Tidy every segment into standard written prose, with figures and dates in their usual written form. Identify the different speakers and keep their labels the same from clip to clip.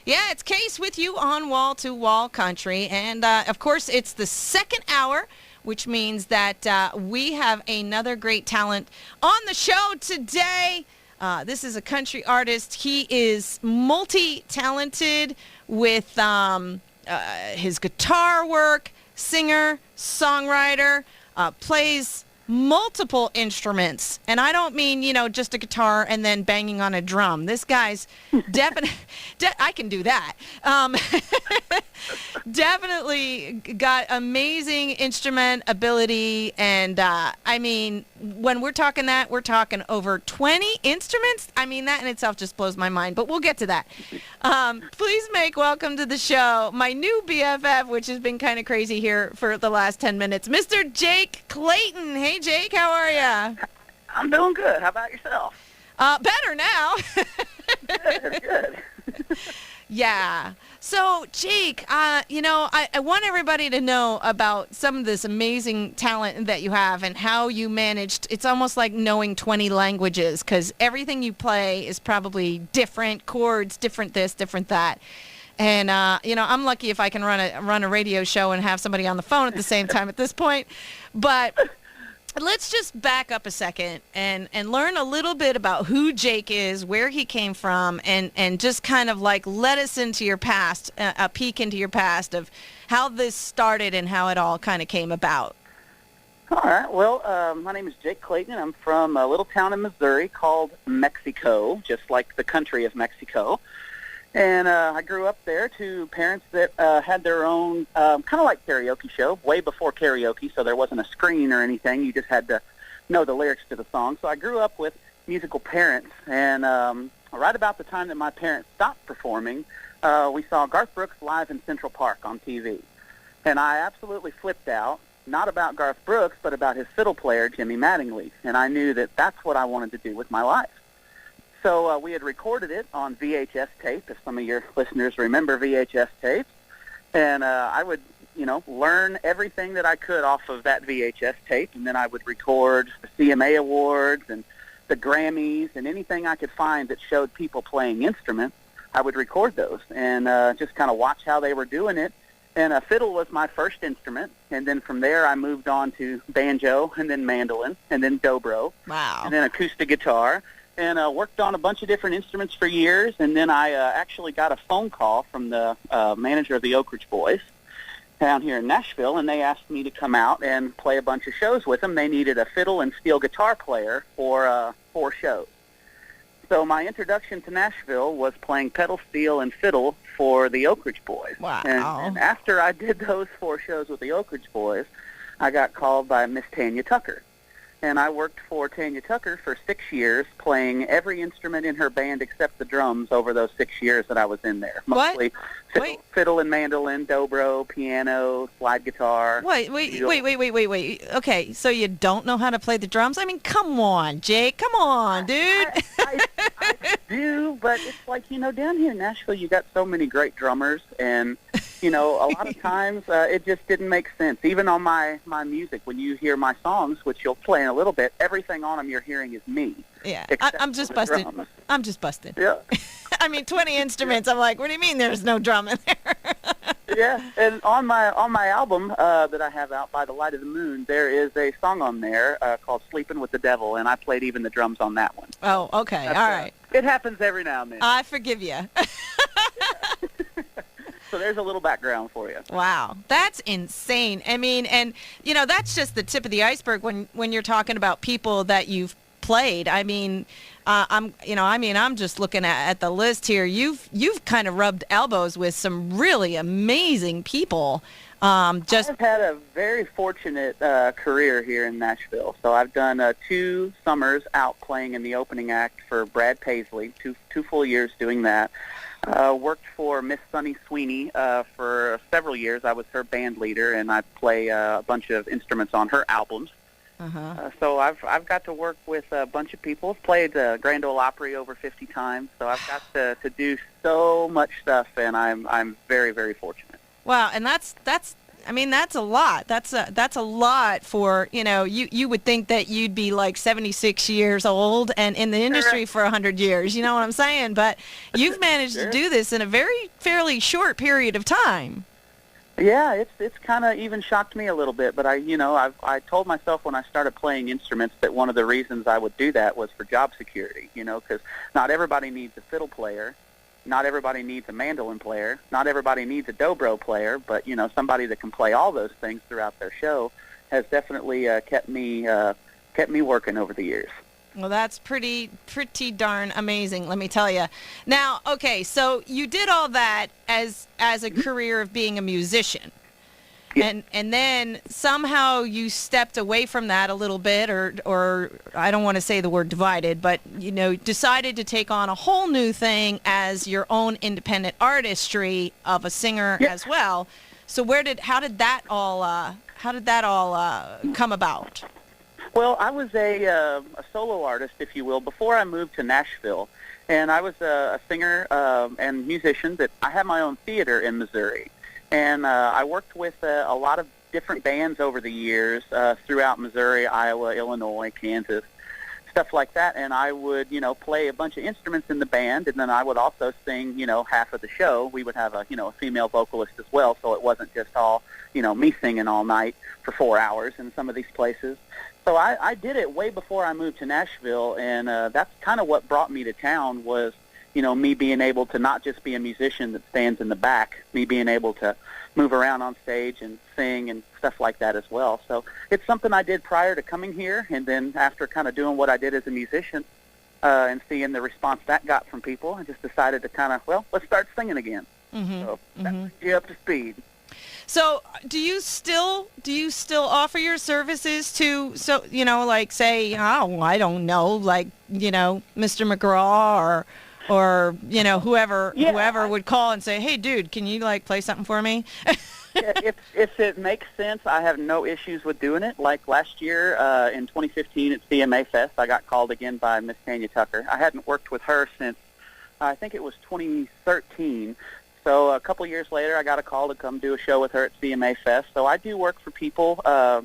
Speaker 1: Yeah, it's Case with you on Wall to Wall Country. And, of course, it's the second hour, which means that we have another great talent on the show today. This is a country artist. He is multi-talented with his guitar work, singer, songwriter, plays multiple instruments. And I don't mean, just a guitar and then banging on a drum. This guy's definitely, I can do that. Definitely got amazing instrument ability. And I mean, when we're talking that, we're talking over 20 instruments. I mean, that in itself just blows my mind, but we'll get to that. Please make welcome to the show my new BFF, which has been kind of crazy here for the last 10 minutes, Mr. Jake Clayton. Hey, Jake, how are you?
Speaker 2: I'm doing good. How about yourself?
Speaker 1: Better now.
Speaker 2: Good.
Speaker 1: Yeah. So, Jake, I want everybody to know about some of this amazing talent that you have and how you managed. It's almost like knowing 20 languages because everything you play is probably different chords, different this, different that. And, I'm lucky if I can run a radio show and have somebody on the phone at the same time at this point. But let's just back up a second and learn a little bit about who Jake is, where he came from, and just kind of like let us into your past, a peek into your past of how this started and how it all kind of came about.
Speaker 2: All right. Well, my name is Jake Clayton. I'm from a little town in Missouri called Mexico, just like the country of Mexico. And I grew up there to parents that had their own kind of like karaoke show, way before karaoke, so there wasn't a screen or anything. You just had to know the lyrics to the song. So I grew up with musical parents. And right about the time that my parents stopped performing, we saw Garth Brooks live in Central Park on TV. And I absolutely flipped out, not about Garth Brooks, but about his fiddle player, Jimmy Mattingly. And I knew that that's what I wanted to do with my life. So we had recorded it on VHS tape, if some of your listeners remember VHS tapes. And I would, learn everything that I could off of that VHS tape. And then I would record the CMA Awards and the Grammys and anything I could find that showed people playing instruments. I would record those and just kind of watch how they were doing it. And fiddle was my first instrument. And then from there I moved on to banjo and then mandolin and then dobro.
Speaker 1: Wow.
Speaker 2: And then acoustic guitar. And worked on a bunch of different instruments for years, and then I actually got a phone call from the manager of the Oak Ridge Boys down here in Nashville, and they asked me to come out and play a bunch of shows with them. They needed a fiddle and steel guitar player for 4 shows. So my introduction to Nashville was playing pedal steel and fiddle for the Oak Ridge Boys.
Speaker 1: Wow.
Speaker 2: And after I did those 4 shows with the Oak Ridge Boys, I got called by Miss Tanya Tucker. And I worked for Tanya Tucker for 6 years, playing every instrument in her band except the drums over those 6 years that I was in there. Mostly fiddle and mandolin, dobro, piano, slide guitar.
Speaker 1: Wait. Okay, so you don't know how to play the drums? I mean, come on, Jake. Come on, dude.
Speaker 2: I do, but it's like, down here in Nashville, you got so many great drummers, and a lot of times it just didn't make sense. Even on my music, when you hear my songs, which you'll play in a little bit, everything on them you're hearing is me.
Speaker 1: Yeah, I'm just busted. I'm just busted.
Speaker 2: Yeah.
Speaker 1: I mean, 20 instruments. I'm like, what do you mean there's no drum in there?
Speaker 2: Yeah, and on my album that I have out, By the Light of the Moon, there is a song on there called Sleeping with the Devil, and I played even the drums on that one.
Speaker 1: Oh, okay. All right.
Speaker 2: It happens every now and then.
Speaker 1: I forgive you.
Speaker 2: So there's a little background for you.
Speaker 1: Wow, that's insane. I mean, and that's just the tip of the iceberg when you're talking about people that you've played. I mean, I'm just looking at the list here. You've kind of rubbed elbows with some really amazing people. I've
Speaker 2: had a very fortunate career here in Nashville. So I've done 2 summers out playing in the opening act for Brad Paisley, two full years doing that. Worked for Miss Sunny Sweeney for several years. I was her band leader, and I play a bunch of instruments on her albums. So I've got to work with a bunch of people. I've played Grand Ole Opry over 50 times. So I've got to do so much stuff, and I'm very, very fortunate.
Speaker 1: Wow, and that's I mean, that's a lot. That's a lot for, you would think that you'd be like 76 years old and in the industry for 100 years. You know what I'm saying? But you've managed to do this in a fairly short period of time.
Speaker 2: Yeah, it's kind of even shocked me a little bit, but I told myself when I started playing instruments that one of the reasons I would do that was for job security, because not everybody needs a fiddle player, not everybody needs a mandolin player, not everybody needs a dobro player, but somebody that can play all those things throughout their show has definitely kept me working over the years.
Speaker 1: Well, that's pretty darn amazing, let me tell you. Now, okay, so you did all that as a career of being a musician. Yeah. And then somehow you stepped away from that a little bit, or I don't want to say the word divided, but decided to take on a whole new thing as your own independent artistry of a singer as well. So how did that all come about?
Speaker 2: Well, I was a solo artist, if you will, before I moved to Nashville, and I was a singer and musician. That I had my own theater in Missouri, and I worked with a lot of different bands over the years throughout Missouri, Iowa, Illinois, Kansas, stuff like that. And I would, play a bunch of instruments in the band, and then I would also sing, half of the show. We would have a female vocalist as well, so it wasn't just all, me singing all night for 4 hours in some of these places. So I did it way before I moved to Nashville, and that's kind of what brought me to town was, me being able to not just be a musician that stands in the back, me being able to move around on stage and sing and stuff like that as well. So it's something I did prior to coming here, and then after kind of doing what I did as a musician and seeing the response that got from people, I just decided to kind of, let's start singing again. Mm-hmm. So that's you up to speed.
Speaker 1: So, do you still offer your services to like say, I don't know, like Mr. McGraw or whoever would call and say, hey, dude, can you like play something for me?
Speaker 2: Yeah, if it makes sense, I have no issues with doing it. Like last year in 2015 at CMA Fest, I got called again by Miss Tanya Tucker. I hadn't worked with her since I think it was 2013. So a couple years later, I got a call to come do a show with her at CMA Fest. So I do work for people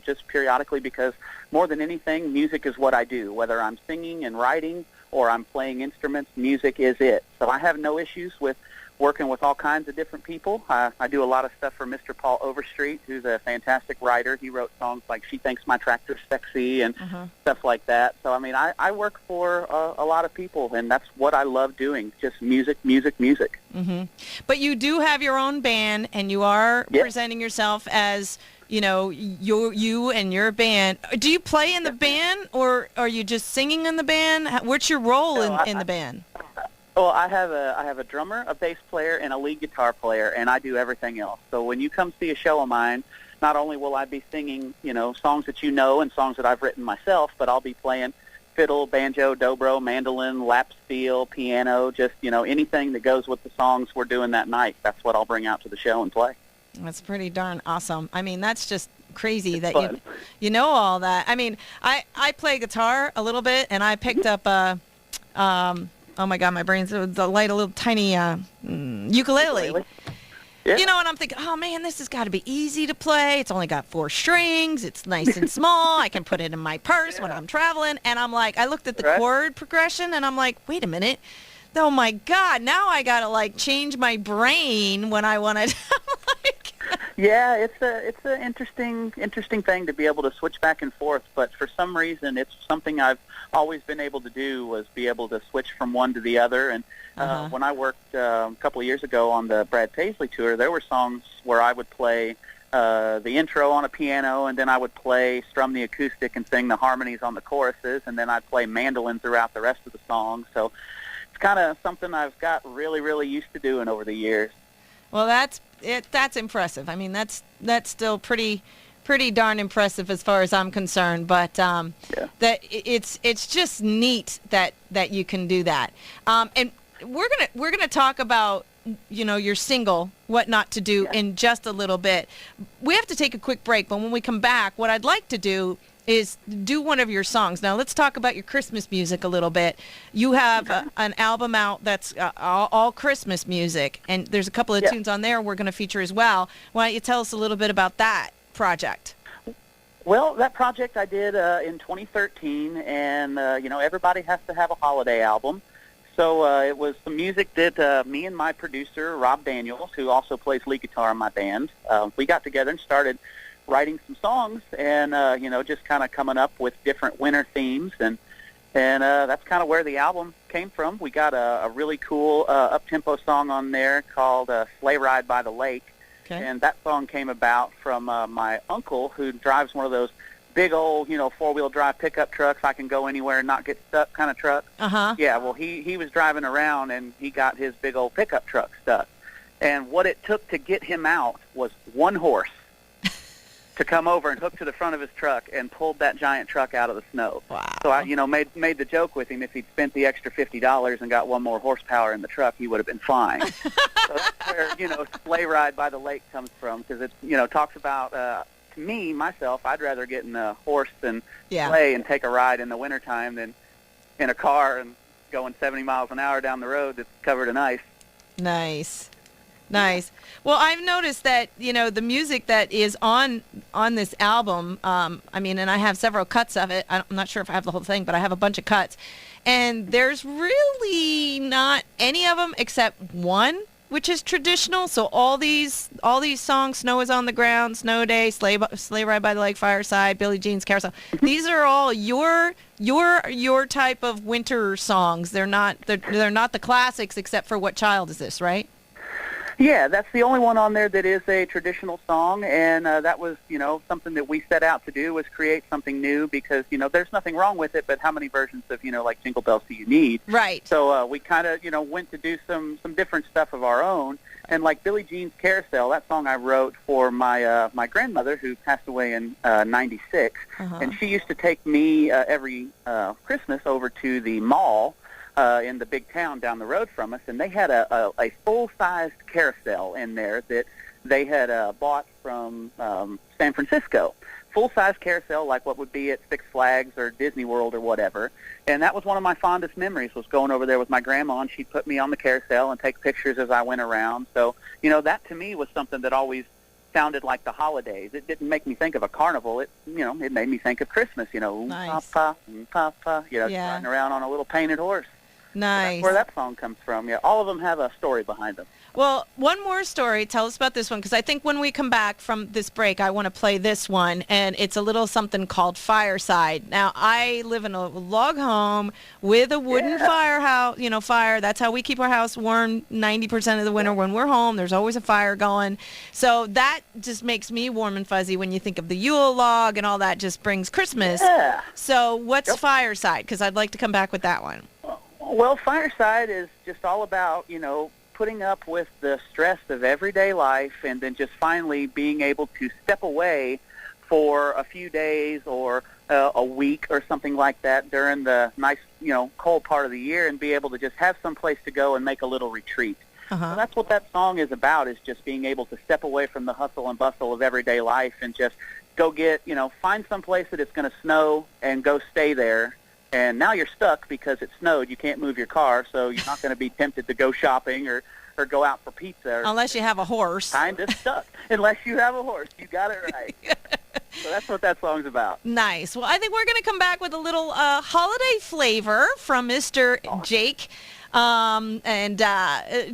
Speaker 2: just periodically because more than anything, music is what I do. Whether I'm singing and writing or I'm playing instruments, music is it. So I have no issues with working with all kinds of different people. I do a lot of stuff for Mr. Paul Overstreet, who's a fantastic writer. He wrote songs like She Thinks My Tractor's Sexy and stuff like that. So, I mean, I work for a lot of people, and that's what I love doing, just music, music, music.
Speaker 1: Mm-hmm. But you do have your own band, and you are presenting yourself as, you and your band. Do you play in the band, or are you just singing in the band? What's your role in the band?
Speaker 2: Well, I have a drummer, a bass player, and a lead guitar player, and I do everything else. So when you come see a show of mine, not only will I be singing, songs that you know and songs that I've written myself, but I'll be playing fiddle, banjo, dobro, mandolin, lap steel, piano, just, anything that goes with the songs we're doing that night. That's what I'll bring out to the show and play. That's
Speaker 1: pretty darn awesome. I mean, that's just crazy that you know all that. I mean, I play guitar a little bit, and I picked up oh my God, my brain's a little tiny ukulele. Yeah. And I'm thinking, oh man, this has got to be easy to play. It's only got 4 strings. It's nice and small. I can put it in my purse when I'm traveling. And I'm like, I looked at the chord progression, and I'm like, wait a minute. Oh my God, now I got to change my brain when I want to.
Speaker 2: Yeah, it's an interesting thing to be able to switch back and forth, but for some reason it's something I've always been able to do, was be able to switch from one to the other. And when I worked a couple of years ago on the Brad Paisley tour, there were songs where I would play the intro on a piano, and then I would strum the acoustic and sing the harmonies on the choruses, and then I'd play mandolin throughout the rest of the song. So it's kind of something I've got really, really used to doing over the years.
Speaker 1: Well, that's impressive. I mean, that's still pretty darn impressive as far as I'm concerned. But that it's just neat that you can do that. And we're gonna talk about your single, What Not to Do, in just a little bit. We have to take a quick break, but when we come back, what I'd like to do is do one of your songs. Now let's talk about your Christmas music a little bit. You have an album out that's all Christmas music, and there's a couple of tunes on there we're going to feature as well. Why don't you tell us a little bit about that project?
Speaker 2: Well, that project I did in 2013, and everybody has to have a holiday album. So it was some music that me and my producer, Rob Daniels, who also plays lead guitar in my band, we got together and started writing some songs and, just kind of coming up with different winter themes. And that's kind of where the album came from. We got a really cool up-tempo song on there called Sleigh Ride by the Lake. Okay. And that song came about from my uncle, who drives one of those big old, four-wheel drive pickup trucks. I can go anywhere and not get stuck kind of truck. Uh-huh. Yeah, well, he was driving around, and he got his big old pickup truck stuck. And what it took to get him out was one horse to come over and hook to the front of his truck and pulled that giant truck out of the snow. Wow. So I, made the joke with him, if he'd spent the extra $50 and got one more horsepower in the truck, he would have been fine. So that's where, Sleigh Ride by the Lake comes from, because it, talks about, to me, myself, I'd rather get in a horse and sleigh and take a ride in the wintertime than in a car and going 70 miles an hour down the road that's covered in ice. Nice.
Speaker 1: Well, I've noticed that, the music that is on this album, and I have several cuts of it. I'm not sure if I have the whole thing, but I have a bunch of cuts. And there's really not any of them except one, which is traditional. So all these songs, Snow is on the Ground, Snow Day, Sleigh Ride by the Lake, Fireside, Billie Jean's Carousel. These are all your type of winter songs. They're not the classics, except for What Child Is This, right?
Speaker 2: Yeah, that's the only one on there that is a traditional song, and that was, something that we set out to do, was create something new, because, there's nothing wrong with it, but how many versions of, like Jingle Bells do you need? Right. So we kind of, went to do some different stuff of our own, and like Billie Jean's Carousel, that song I wrote for my my grandmother, who passed away in '96, and she used to take me every Christmas over to the mall in the big town down the road from us, and they had a full-sized carousel in there that they had bought from San Francisco. Full-size carousel, like what would be at Six Flags or Disney World or whatever. And that was one of my fondest memories, was going over there with my grandma, and she'd put me on the carousel and take pictures as I went around. So, that to me was something that always sounded like the holidays. It didn't make me think of a carnival. It made me think of Christmas, nice. Papa, Papa, riding around on a little painted horse. Nice. So that's where that song comes from. Yeah, all of them have a story behind them.
Speaker 1: Well, one more story. Tell us about this one, because I think when we come back from this break, I want to play this one, and it's a little something called Fireside. Now, I live in a log home with a wooden firehouse, fire. That's how we keep our house warm 90% of the winter when we're home. There's always a fire going. So that just makes me warm and fuzzy when you think of the Yule log, and all that just brings Christmas. Yeah. So what's Fireside? Because I'd like to come back with that one.
Speaker 2: Well, Fireside is just all about, putting up with the stress of everyday life, and then just finally being able to step away for a few days or a week or something like that during the nice, cold part of the year, and be able to just have some place to go and make a little retreat. So that's what that song is about, is just being able to step away from the hustle and bustle of everyday life and just go get, find some place that it's going to snow and go stay there. And now you're stuck because it snowed. You can't move your car, so you're not going to be tempted to go shopping or go out for pizza.
Speaker 1: Unless you have a horse.
Speaker 2: Kind of stuck. Unless you have a horse. You got it right. So that's what that song's about.
Speaker 1: Nice. Well, I think we're going to come back with a little holiday flavor from Mr. Jake. And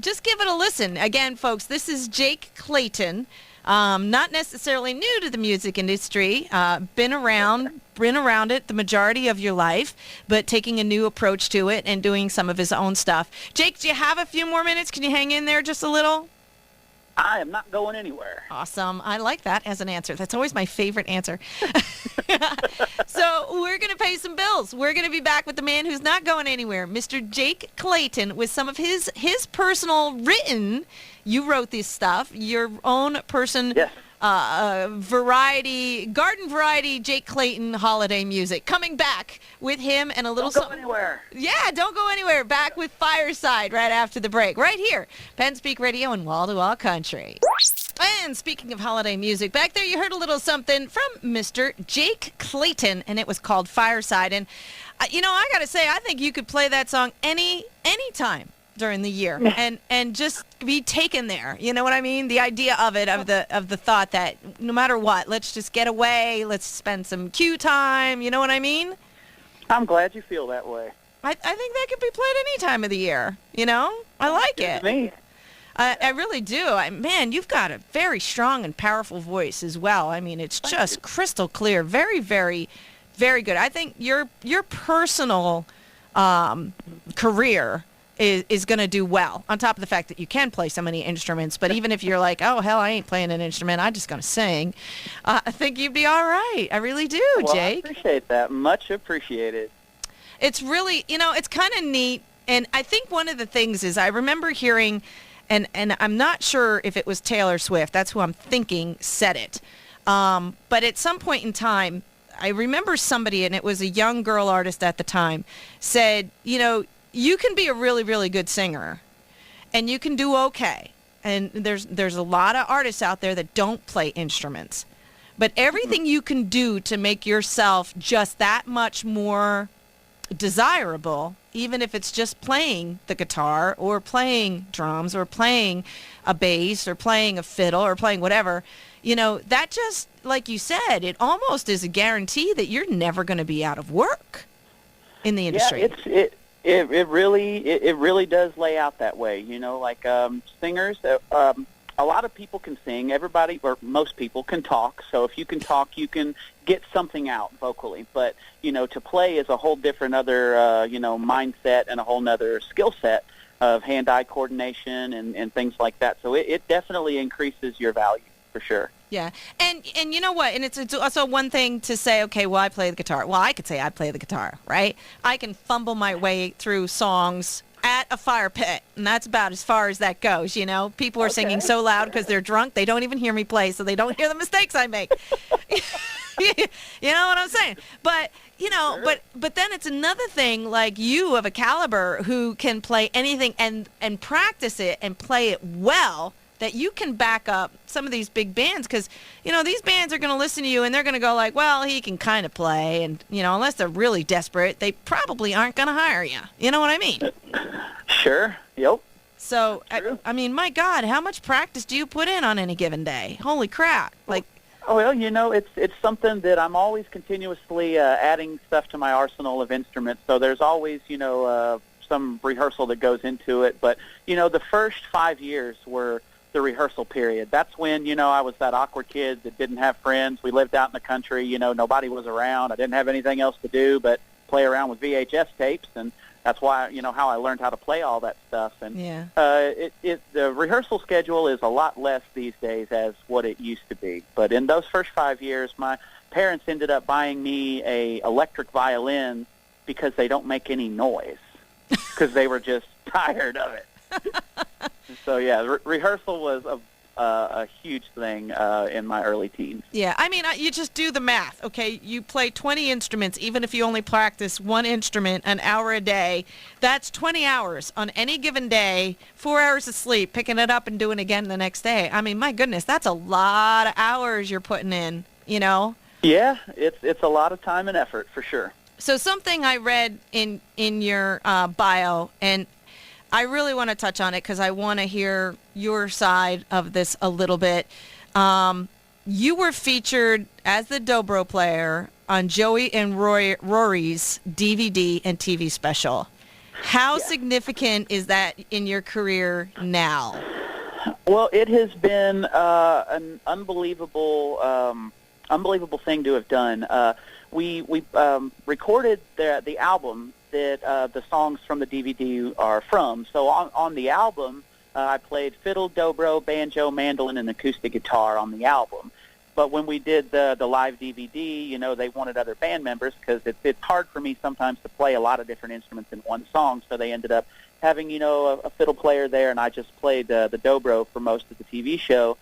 Speaker 1: just give it a listen. Again, folks, this is Jake Clayton. Not necessarily new to the music industry, been around it the majority of your life, but taking a new approach to it and doing some of his own stuff. Jake, do you have a few more minutes? Can you hang in there just a little?
Speaker 2: I am not going anywhere.
Speaker 1: Awesome. I like that as an answer. That's always my favorite answer. So we're going to pay some bills. We're going to be back with the man who's not going anywhere, Mr. Jake Clayton, with some of his personal written. You wrote this stuff, your own person. Yes. Garden variety Jake Clayton holiday music. Coming back with him and a little
Speaker 2: Don't go anywhere.
Speaker 1: Yeah, don't go anywhere. Back with Fireside right after the break. Right here, Penn Speak Radio and Wall to Wall Country. And speaking of holiday music, back there you heard a little something from Mr. Jake Clayton, and it was called Fireside. And, I got to say, I think you could play that song any time during the year and just be taken there. You know what I mean? The idea of it, of the thought that no matter what, let's just get away, let's spend some Q time. You know what I mean?
Speaker 2: I'm glad you feel that way.
Speaker 1: I think that could be played any time of the year. I like it.
Speaker 2: Me.
Speaker 1: I really do. Man, you've got a very strong and powerful voice as well. I mean, it's just crystal clear. Very, very, very good. I think your personal career is going to do well, on top of the fact that you can play so many instruments. But even if you're like, oh, hell, I ain't playing an instrument, I'm just going to sing, I think you'd be all right. I really do,
Speaker 2: well,
Speaker 1: Jake.
Speaker 2: I appreciate that. Much appreciated.
Speaker 1: It's really, it's kind of neat. And I think one of the things is I remember hearing, and I'm not sure if it was Taylor Swift, that's who I'm thinking said it. But at some point in time, I remember somebody, and it was a young girl artist at the time, said, you can be a really, really good singer, and you can do okay. And there's a lot of artists out there that don't play instruments. But everything you can do to make yourself just that much more desirable, even if it's just playing the guitar or playing drums or playing a bass or playing a fiddle or playing whatever, that just, like you said, it almost is a guarantee that you're never going to be out of work in the industry.
Speaker 2: Yeah, it really does lay out that way. Like singers, a lot of people can sing. Everybody, or most people, can talk. So if you can talk, you can get something out vocally. But, to play is a whole different other, mindset and a whole nother skill set of hand-eye coordination and things like that. So it definitely increases your value, for sure.
Speaker 1: Yeah. And you know what? And it's also one thing to say, okay, well, I play the guitar. Well, I could say I play the guitar, right? I can fumble my way through songs at a fire pit, and that's about as far as that goes. People are singing so loud because they're drunk, they don't even hear me play, so they don't hear the mistakes I make. You know what I'm saying? But sure. but then it's another thing, like you of a caliber who can play anything and practice it and play it well, that you can back up some of these big bands, because these bands are going to listen to you and they're going to go like, well, he can kind of play, and unless they're really desperate, they probably aren't going to hire you. You know what I mean?
Speaker 2: Sure. Yep.
Speaker 1: So I mean, my God, how much practice do you put in on any given day? Holy crap! Like,
Speaker 2: well, it's something that I'm always continuously adding stuff to my arsenal of instruments. So there's always some rehearsal that goes into it. But the first 5 years were the rehearsal period. That's when, I was that awkward kid that didn't have friends. We lived out in the country, nobody was around. I didn't have anything else to do but play around with VHS tapes, and that's why, how I learned how to play all that stuff. And the rehearsal schedule is a lot less these days as what it used to be. But in those first 5 years, my parents ended up buying me a electric violin because they don't make any noise, because they were just tired of it. So, yeah, rehearsal was a huge thing in my early teens.
Speaker 1: Yeah, I mean, you just do the math, okay? You play 20 instruments, even if you only practice one instrument an hour a day. That's 20 hours on any given day, 4 hours of sleep, picking it up and doing it again the next day. I mean, my goodness, that's a lot of hours you're putting in,
Speaker 2: Yeah, it's a lot of time and effort, for sure.
Speaker 1: So something I read in your bio, and I really want to touch on it because I want to hear your side of this a little bit. You were featured as the dobro player on Joey and Rory's DVD and TV special. How significant is that in your career now?
Speaker 2: Well, it has been an unbelievable thing to have done. We recorded the album that the songs from the DVD are from. So on the album, I played fiddle, dobro, banjo, mandolin, and acoustic guitar on the album. But when we did the live DVD, they wanted other band members, because it's hard for me sometimes to play a lot of different instruments in one song. So they ended up having, a fiddle player there, and I just played the dobro for most of the TV show.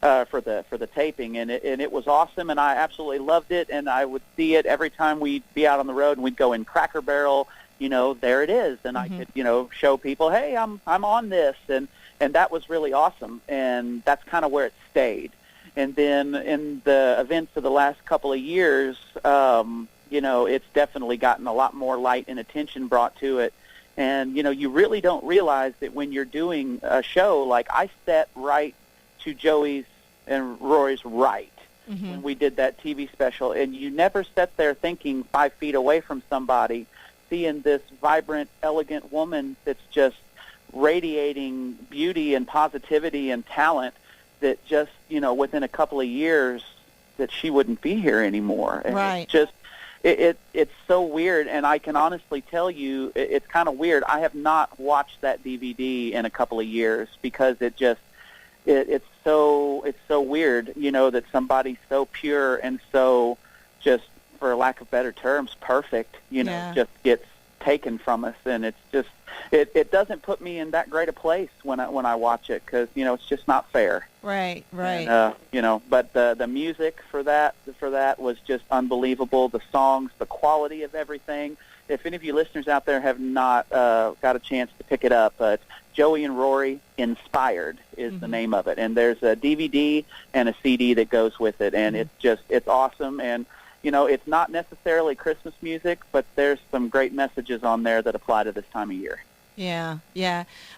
Speaker 2: For the taping, and it was awesome, and I absolutely loved it, and I would see it every time we'd be out on the road, and we'd go in Cracker Barrel, there it is, and I could, show people, hey, I'm on this, and And that was really awesome, and that's kind of where it stayed. And then in the events of the last couple of years, it's definitely gotten a lot more light and attention brought to it. And, you really don't realize that when you're doing a show, like I sat right to Joey's and Rory's right when we did that TV special, and you never sat there thinking 5 feet away from somebody, seeing this vibrant, elegant woman that's just radiating beauty and positivity and talent that just, within a couple of years that she wouldn't be here anymore. And
Speaker 1: right.
Speaker 2: It's just, it's so weird, and I can honestly tell you it's kind of weird. I have not watched that DVD in a couple of years because it's so weird, that somebody so pure and so just, for lack of better terms, perfect, just gets taken from us, and it's just it doesn't put me in that great a place when I watch it, because it's just not fair.
Speaker 1: Right.
Speaker 2: And, but the music for that was just unbelievable. The songs, the quality of everything. If any of you listeners out there have not got a chance to pick it up, Joey and Rory Inspired is the name of it, and there's a DVD and a CD that goes with it, and it's awesome. And it's not necessarily Christmas music, but there's some great messages on there that apply to this time of year.
Speaker 1: Yeah.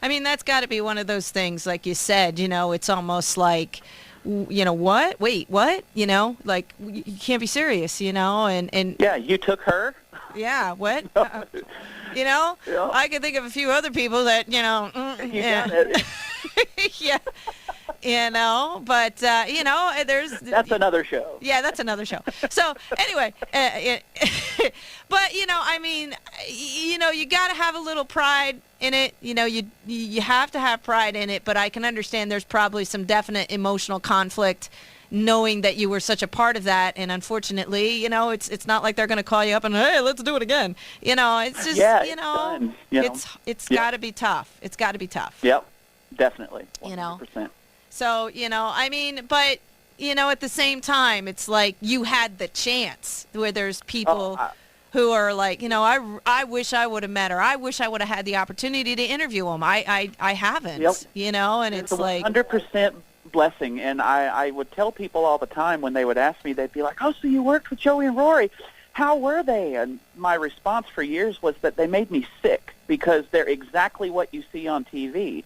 Speaker 1: I mean, that's got to be one of those things, like you said, it's almost like, what? Wait, what? Like, you can't be serious, and
Speaker 2: yeah, you took her?
Speaker 1: Yeah, what?
Speaker 2: Yeah.
Speaker 1: I can think of a few other people that,
Speaker 2: You got it.
Speaker 1: yeah. But, there's...
Speaker 2: That's another show.
Speaker 1: Yeah, that's another show. So, anyway, but, I mean, you got to have a little pride in it. You have to have pride in it, but I can understand there's probably some definite emotional conflict knowing that you were such a part of that, and unfortunately, it's not like they're going to call you up and, hey, let's do it again. It's just, it's got to be tough. It's got to be tough.
Speaker 2: Yep, definitely, 100%.
Speaker 1: So, I mean, but, at the same time, it's like you had the chance where there's people who are like, I wish I would have met her. I wish I would have had the opportunity to interview him. I haven't, and it's like
Speaker 2: 100% blessing. And I would tell people all the time when they would ask me, they'd be like, oh, so you worked with Joey and Rory. How were they? And my response for years was that they made me sick, because they're exactly what you see on TV.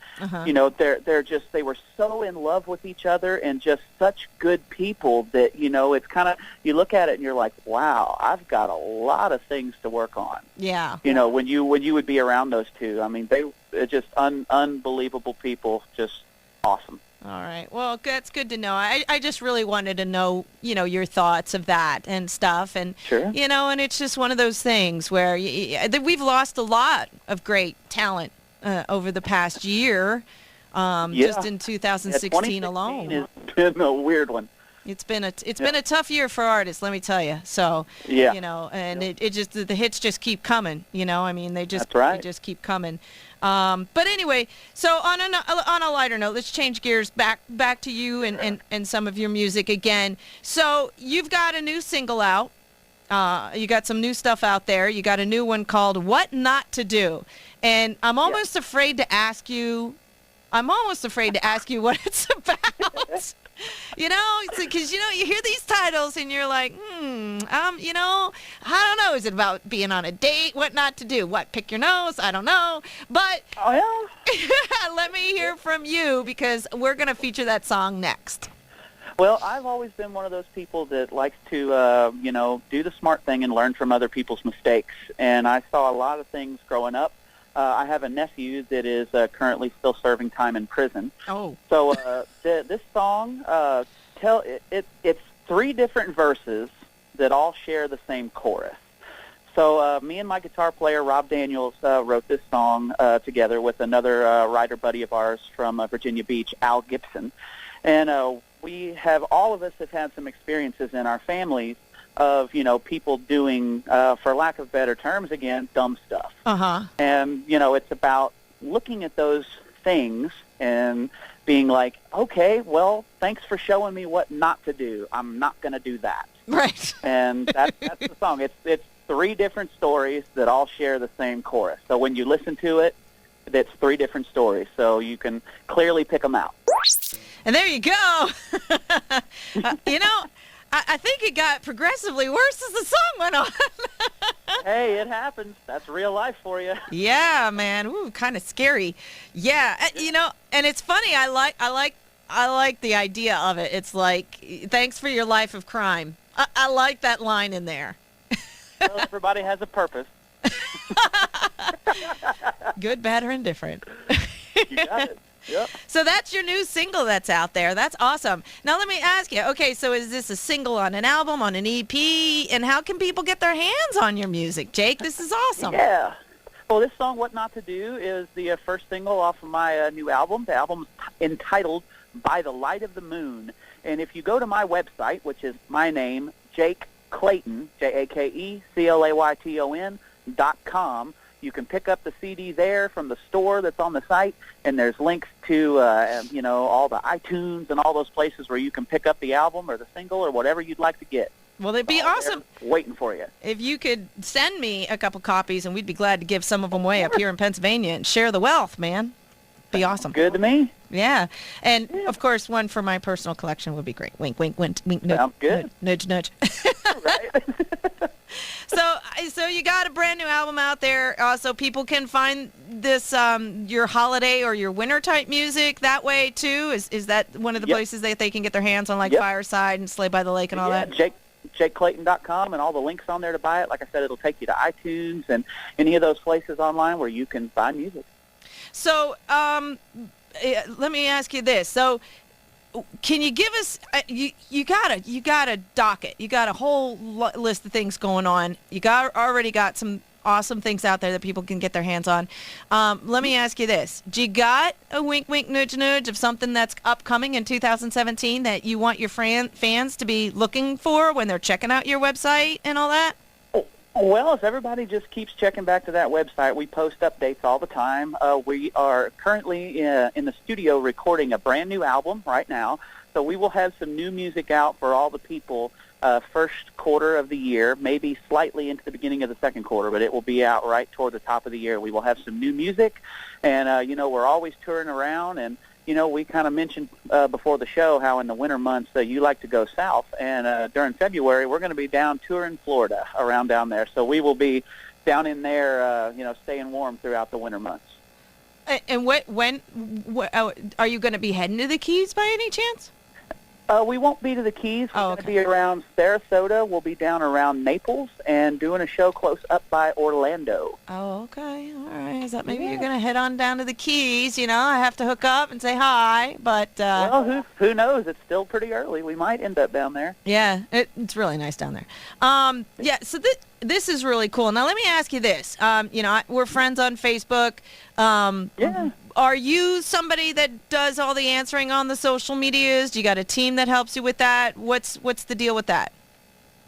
Speaker 2: They were so in love with each other and just such good people that, it's kind of, you look at it and you're like, wow, I've got a lot of things to work on.
Speaker 1: Yeah.
Speaker 2: When you would be around those two, I mean, they're just unbelievable people, just awesome.
Speaker 1: All right. Well, that's good to know. I just really wanted to know, your thoughts of that and stuff. And,
Speaker 2: sure.
Speaker 1: And it's just one of those things where we've lost a lot of great talent over the past year, just in 2016 alone.
Speaker 2: It's been a weird one.
Speaker 1: It's been a tough year for artists, let me tell you. So, and it just, the hits just keep coming, I mean, they just keep coming. But anyway, so on a lighter note, let's change gears back to you and some of your music again. So you've got a new single out. You got some new stuff out there. You got a new one called What Not to Do. And I'm almost afraid to ask you what it's about. Because, you hear these titles and you're like, I don't know. Is it about being on a date? What not to do? What, pick your nose? I don't know. But let me hear from you, because we're going to feature that song next.
Speaker 2: Well, I've always been one of those people that likes to, do the smart thing and learn from other people's mistakes. And I saw a lot of things growing up. I have a nephew that is currently still serving time in prison.
Speaker 1: Oh.
Speaker 2: So this song, it's 3 different verses that all share the same chorus. So me and my guitar player, Rob Daniels, wrote this song together with another writer buddy of ours from Virginia Beach, Al Gibson. And all of us have had some experiences in our families of, people doing, for lack of better terms again, dumb stuff.
Speaker 1: Uh-huh.
Speaker 2: And, it's about looking at those things and being like, okay, well, thanks for showing me what not to do. I'm not going to do that.
Speaker 1: Right.
Speaker 2: And that's the song. It's 3 different stories that all share the same chorus. So when you listen to it, that's 3 different stories, so you can clearly pick them out.
Speaker 1: And there you go. I think it got progressively worse as the song went on.
Speaker 2: Hey, it happens. That's real life for you.
Speaker 1: Yeah, man. Ooh, kind of scary. Yeah, and it's funny. I like the idea of it. It's like, thanks for your life of crime. I like that line in there.
Speaker 2: Well, everybody has a purpose.
Speaker 1: Good, bad, or indifferent.
Speaker 2: You got it. Yep.
Speaker 1: So that's your new single that's out there. That's awesome. Now let me ask you, okay, so is this a single on an album, on an EP, and how can people get their hands on your music? Jake, this is awesome.
Speaker 2: Yeah. Well, this song, What Not to Do, is the first single off of my new album. The album's entitled By the Light of the Moon. And if you go to my website, which is my name, Jake Clayton, JakeClayton.com, you can pick up the CD there from the store that's on the site, and there's links to, all the iTunes and all those places where you can pick up the album or the single or whatever you'd like to get.
Speaker 1: Well, it'd be awesome.
Speaker 2: Waiting for you.
Speaker 1: If you could send me a couple copies, and we'd be glad to give some of them away up here in Pennsylvania and share the wealth, man. Be awesome.
Speaker 2: Good to me.
Speaker 1: Yeah. And, of course, one for my personal collection would be great. Wink, wink, wink, wink, nudge.
Speaker 2: Sounds good.
Speaker 1: Nudge, nudge.
Speaker 2: Right.
Speaker 1: So you got a brand new album out there. So people can find this, your holiday or your winter type music that way, too? Is that one of the places that they can get their hands on, like Fireside and Sleigh by the Lake and all that?
Speaker 2: JakeClayton.com, and all the links on there to buy it. Like I said, it'll take you to iTunes and any of those places online where you can buy music.
Speaker 1: So let me ask you this. So can you give us you got a docket. You got a whole list of things going on. You already got some awesome things out there that people can get their hands on. Let me ask you this. Do you got a wink, wink, nudge, nudge of something that's upcoming in 2017 that you want your fans to be looking for when they're checking out your website and all that?
Speaker 2: Well, if everybody just keeps checking back to that website, we post updates all the time. We are currently in the studio recording a brand new album right now, so we will have some new music out for all the people first quarter of the year, maybe slightly into the beginning of the second quarter, but it will be out right toward the top of the year. We will have some new music, and, we're always touring around, and we kind of mentioned before the show how in the winter months you like to go south, and during February we're going to be down touring Florida, around down there. So we will be down in there, staying warm throughout the winter months.
Speaker 1: And when are you going to be heading to the Keys by any chance?
Speaker 2: We won't be to the Keys. We're going to
Speaker 1: okay.
Speaker 2: be around Sarasota. We'll be down around Naples and doing a show close up by Orlando.
Speaker 1: Oh, okay. All right. Is that maybe you're going to head on down to the Keys? I have to hook up and say hi, but...
Speaker 2: well, who knows? It's still pretty early. We might end up down there.
Speaker 1: Yeah, it's really nice down there. So this is really cool. Now, let me ask you this. We're friends on Facebook.
Speaker 2: Yeah.
Speaker 1: Are you somebody that does all the answering on the social medias? Do you got a team that helps you with that? What's the deal with that?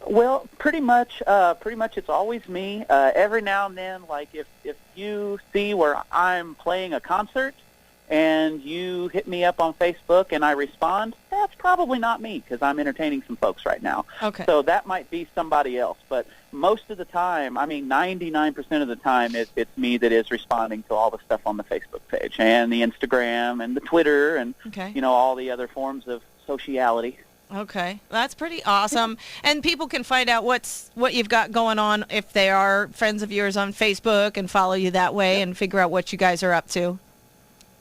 Speaker 2: Well, pretty much it's always me. Every now and then, like if you see where I'm playing a concert and you hit me up on Facebook and I respond, that's probably not me because I'm entertaining some folks right now.
Speaker 1: Okay.
Speaker 2: So that might be somebody else. But most of the time, 99% of the time, it's me that is responding to all the stuff on the Facebook page and the Instagram and the Twitter and, all the other forms of sociality.
Speaker 1: Okay, that's pretty awesome. And people can find out what you've got going on if they are friends of yours on Facebook and follow you that way and figure out what you guys are up to.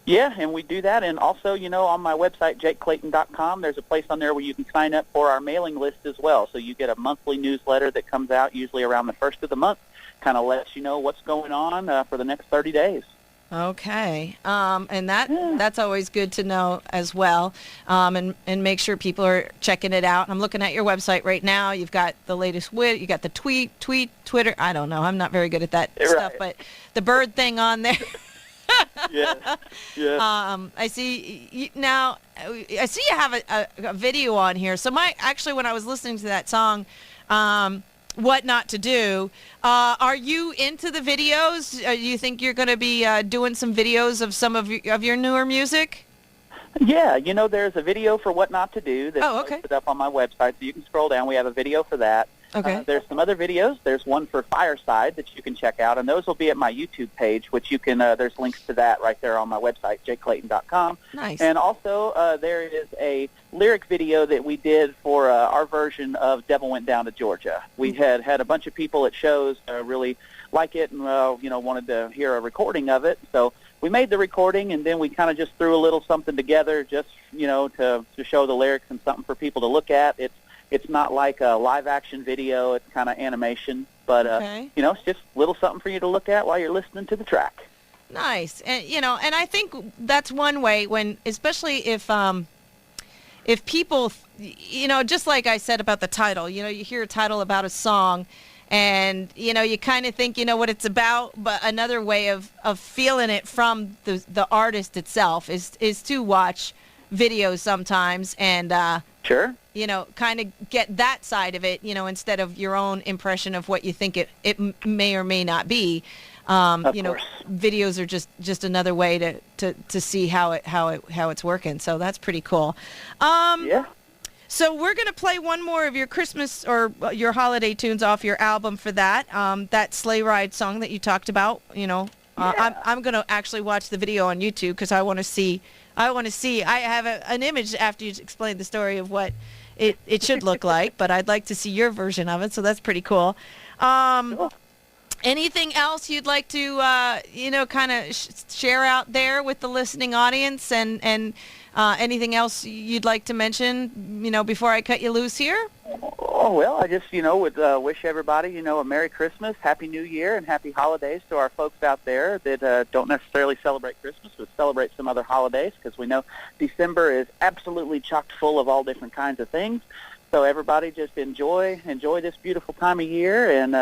Speaker 2: Yeah, and we do that. And also, on my website, JakeClayton.com, there's a place on there where you can sign up for our mailing list as well. So you get a monthly newsletter that comes out usually around the first of the month, kind of lets you know what's going on for the next 30 days.
Speaker 1: Okay, and that's always good to know as well, and make sure people are checking it out. I'm looking at your website right now. You've got the latest you got the tweet, Twitter. I don't know. I'm not very good at that stuff, but the bird thing on there.
Speaker 2: Yes.
Speaker 1: I see now. I see you have a video on here. So when I was listening to that song, What Not to Do, are you into the videos? Do you think you're going to be doing some videos of some of your newer music?
Speaker 2: Yeah, there's a video for What Not to Do that's posted up on my website, so you can scroll down. We have a video for that.
Speaker 1: Okay.
Speaker 2: There's some other videos. There's one for Fireside that you can check out, and those will be at my YouTube page, which you can, there's links to that right there on my website, jclayton.com.
Speaker 1: Nice.
Speaker 2: And also there is a lyric video that we did for our version of Devil Went Down to Georgia. We had a bunch of people at shows really like it and, wanted to hear a recording of it. So we made the recording, and then we kind of just threw a little something together just, to show the lyrics and something for people to look at. It's not like a live-action video. It's kind of animation. But,
Speaker 1: okay.
Speaker 2: It's just a little something for you to look at while you're listening to the track.
Speaker 1: Nice. And, and I think that's one way when, especially if people, just like I said about the title, you hear a title about a song and, you kind of think you know what it's about, but another way of feeling it from the artist itself is to watch videos sometimes and,
Speaker 2: sure.
Speaker 1: Kind of get that side of it, instead of your own impression of what you think it may or may not be.
Speaker 2: Of course.
Speaker 1: Videos are just another way to see how it's working. So that's pretty cool.
Speaker 2: Yeah.
Speaker 1: So we're going to play one more of your Christmas or your holiday tunes off your album for that. That sleigh ride song that you talked about,
Speaker 2: Yeah.
Speaker 1: I'm going to actually watch the video on YouTube because I want to see. I have an image after you explain the story of what it should look like, but I'd like to see your version of it. So that's pretty cool.
Speaker 2: Cool.
Speaker 1: Anything else you'd like to, kind of share out there with the listening audience and anything else you'd like to mention, before I cut you loose here?
Speaker 2: Oh, well, I just, would wish everybody, a Merry Christmas, Happy New Year, and Happy Holidays to our folks out there that don't necessarily celebrate Christmas, but celebrate some other holidays, because we know December is absolutely chock full of all different kinds of things. So everybody just enjoy this beautiful time of year and,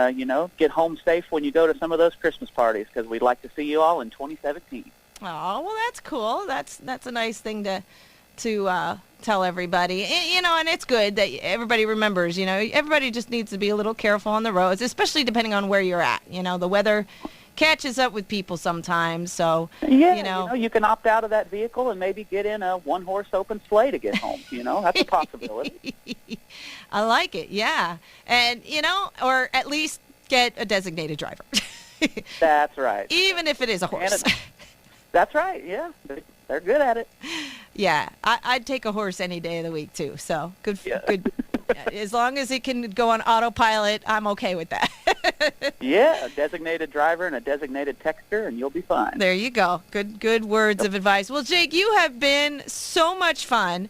Speaker 2: get home safe when you go to some of those Christmas parties, because we'd like to see you all in 2017.
Speaker 1: Oh, well, that's cool. That's a nice thing to tell everybody. And it's good that everybody remembers, everybody just needs to be a little careful on the roads, especially depending on where you're at. The weather catches up with people sometimes, so,
Speaker 2: Yeah, you can opt out of that vehicle and maybe get in a one-horse open sleigh to get home, That's a possibility.
Speaker 1: I like it, yeah. And, or at least get a designated driver.
Speaker 2: That's right.
Speaker 1: Even if it is a horse.
Speaker 2: That's right, yeah. They're good at it.
Speaker 1: Yeah, I'd take a horse any day of the week, too. So, good. As long as it can go on autopilot, I'm okay with that.
Speaker 2: Yeah, a designated driver and a designated texter, and you'll be fine.
Speaker 1: There you go. Good words of advice. Well, Jake, you have been so much fun.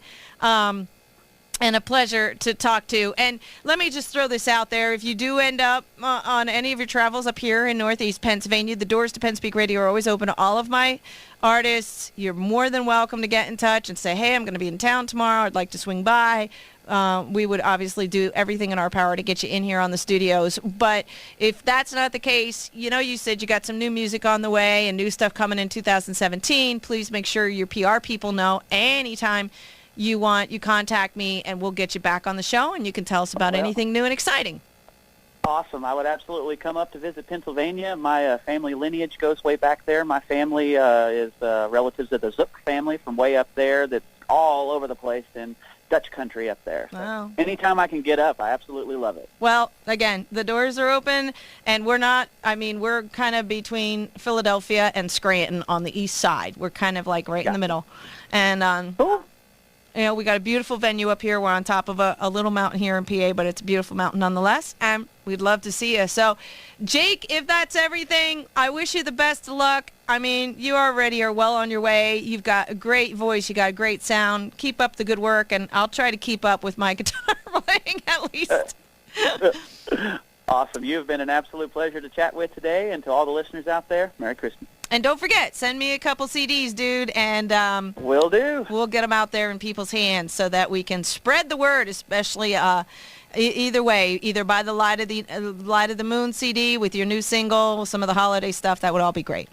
Speaker 1: And a pleasure to talk to. And let me just throw this out there. If you do end up on any of your travels up here in Northeast Pennsylvania, the doors to Penn Speak Radio are always open to all of my artists. You're more than welcome to get in touch and say, hey, I'm going to be in town tomorrow. I'd like to swing by. We would obviously do everything in our power to get you in here on the studios. But if that's not the case, you said you got some new music on the way and new stuff coming in 2017. Please make sure your PR people know anytime you contact me, and we'll get you back on the show, and you can tell us about anything new and exciting.
Speaker 2: Awesome. I would absolutely come up to visit Pennsylvania. My family lineage goes way back there. My family is relatives of the Zook family from way up there that's all over the place in Dutch country up there. So
Speaker 1: wow.
Speaker 2: Anytime I can get up, I absolutely love it.
Speaker 1: Well, again, the doors are open, and we're kind of between Philadelphia and Scranton on the east side. We're kind of like right in the middle. And
Speaker 2: cool.
Speaker 1: We got a beautiful venue up here. We're on top of a little mountain here in PA, but it's a beautiful mountain nonetheless, and we'd love to see you. So, Jake, if that's everything, I wish you the best of luck. I mean, you already are well on your way. You've got a great voice. You got a great sound. Keep up the good work, and I'll try to keep up with my guitar playing at least.
Speaker 2: Awesome. You have been an absolute pleasure to chat with today, and to all the listeners out there, Merry Christmas.
Speaker 1: And don't forget, send me a couple CDs, dude, and
Speaker 2: will do.
Speaker 1: We'll get them out there in people's hands so that we can spread the word, especially either way, either by the Light of the Moon CD with your new single, some of the holiday stuff. That would all be great.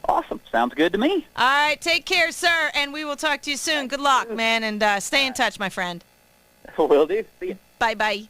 Speaker 2: Awesome. Sounds good to me.
Speaker 1: All right, take care, sir, and we will talk to you soon. Good luck, man, and stay in touch, my friend.
Speaker 2: Will do. See you.
Speaker 1: Bye-bye.